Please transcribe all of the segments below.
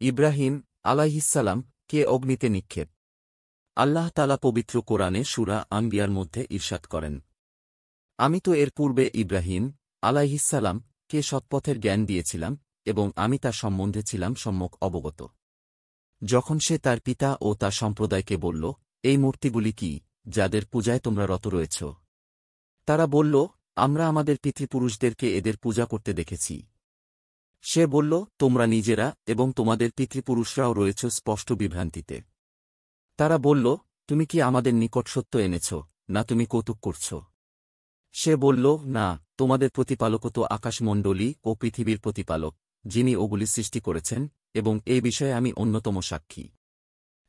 ইব্রাহিম আলাইহিসসালাম কে অগ্নিতে নিক্ষেপ। আল্লাহ তাআলা পবিত্র কোরআনে সূরা আনবিয়ার মধ্যে ইরশাদ করেন, আমি তো এর পূর্বে ইব্রাহিম আলাইহিসসালাম কে সৎপথের জ্ঞান দিয়েছিলাম এবং আমি তার সম্বন্ধে ছিলাম সম্যক অবগত। যখন সে তার পিতা ও তার সম্প্রদায়কে বলল, এই মূর্তিগুলি কি, যাদের পূজায় তোমরা রত রয়েছ? তারা বলল, আমরা আমাদের পিতৃপুরুষদেরকে এদের পূজা করতে দেখেছি। সে বলল, তোমরা নিজেরা এবং তোমাদের পিতৃপুরুষরাও রয়েছ স্পষ্ট বিভ্রান্তিতে। তারা বলল, তুমি কি আমাদের নিকট সত্য এনেছ, না তুমি কৌতুক করছ? সে বলল, না, তোমাদের প্রতিপালক তো আকাশমণ্ডলী ও পৃথিবীর প্রতিপালক, যিনি ওগুলি সৃষ্টি করেছেন, এবং এই বিষয়ে আমি অন্যতম সাক্ষী।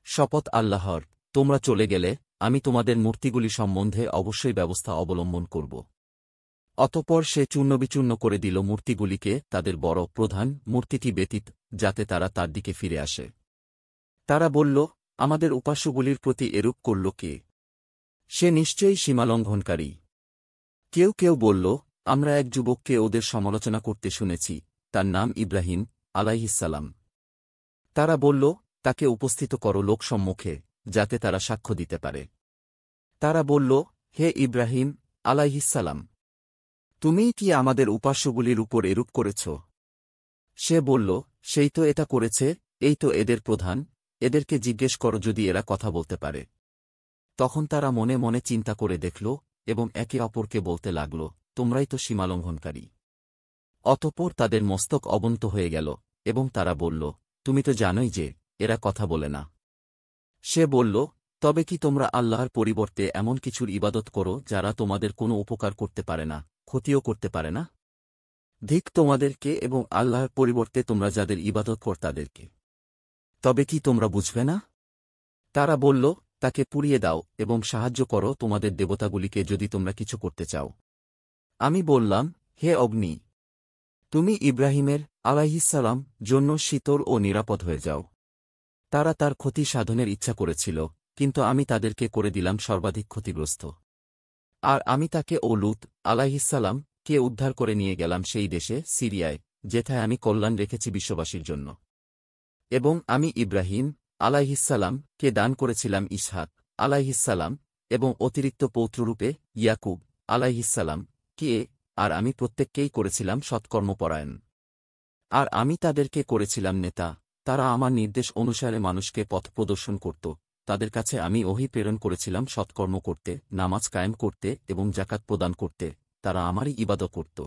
শপথ আল্লাহর, তোমরা চলে গেলে আমি তোমাদের মূর্তিগুলি সম্বন্ধে অবশ্যই ব্যবস্থা অবলম্বন করব। অতঃপর সে চূর্ণবিচূর্ণ করে দিল মূর্তিগুলিকে তাদের বড় প্রধান মূর্তিটি ব্যতীত, যাতে তারা তার দিকে ফিরে আসে। তারা বলল, আমাদের উপাস্যগুলির প্রতি এরূপ করল কে? সে নিশ্চয়ই সীমালঙ্ঘনকারী। কেউ কেউ বলল, আমরা এক যুবককে ওদের সমালোচনা করতে শুনেছি, তার নাম ইব্রাহিম আলাইহিসসালাম। তারা বলল, তাকে উপস্থিত করো লোকসম্মুখে, যাতে তারা সাক্ষ্য দিতে পারে। তারা বলল, হে ইব্রাহিম আলাইহিসসালাম, তুমিই কি আমাদের উপাস্যগুলির উপর এরূপ করেছ? সে বলল, সেই তো এটা করেছে, এই তো এদের প্রধান, এদেরকে জিজ্ঞেস করো যদি এরা কথা বলতে পারে। তখন তারা মনে মনে চিন্তা করে দেখল এবং একে অপরকে বলতে লাগল, তোমরাই তো সীমালঙ্ঘনকারী। অতঃপর তাদের মস্তক অবনত হয়ে গেল এবং তারা বলল, তুমি তো জানোই যে এরা কথা বলে না। সে বলল, তবে কি তোমরা আল্লাহর পরিবর্তে এমন কিছুর ইবাদত করো যারা তোমাদের কোনো উপকার করতে পারে না, ক্ষতিও করতে পারে না? ধিক তোমাদেরকে এবং আল্লাহর পরিবর্তে তোমরা যাদের ইবাদত কর তাদেরকে। তবে কি তোমরা বুঝবে না? তারা বলল, তাকে পুড়িয়ে দাও এবং সাহায্য করো তোমাদের দেবতাগুলিকে যদি তোমরা কিছু করতে চাও। আমি বললাম, হে অগ্নি, তুমি ইব্রাহিমের আলাইহিসসালাম জন্য শীতল ও নিরাপদ হয়ে যাও। তারা তার ক্ষতি সাধনের ইচ্ছা করেছিল, কিন্তু আমি তাদেরকে করে দিলাম সর্বাধিক ক্ষতিগ্রস্ত। আর আমি তাকে ও লূত আলাইহিসসালাম কে উদ্ধার করে নিয়ে গেলাম সেই দেশে সিরিয়ায়, যেথায় আমি কল্যাণ রেখেছি বিশ্ববাসীর জন্য। এবং আমি ইব্রাহিম আলাইহিসসালাম কে দান করেছিলাম ইসহাক আলাইহিসসালাম এবং অতিরিক্ত পৌত্ররূপে ইয়াকুব আলাইহিসসালাম কে, আর আমি প্রত্যেককেই করেছিলাম সৎকর্মপরায়ণ। আর আমি তাদেরকে করেছিলাম নেতা, তারা আমার নির্দেশ অনুসারে মানুষকে পথ প্রদর্শন করত, তাদের কাছে আমি ওহী প্রেরণ করেছিলাম সৎকর্ম করতে, নামাজ কায়েম করতে এবং যাকাত প্রদান করতে, তারা আমারই ইবাদত করত।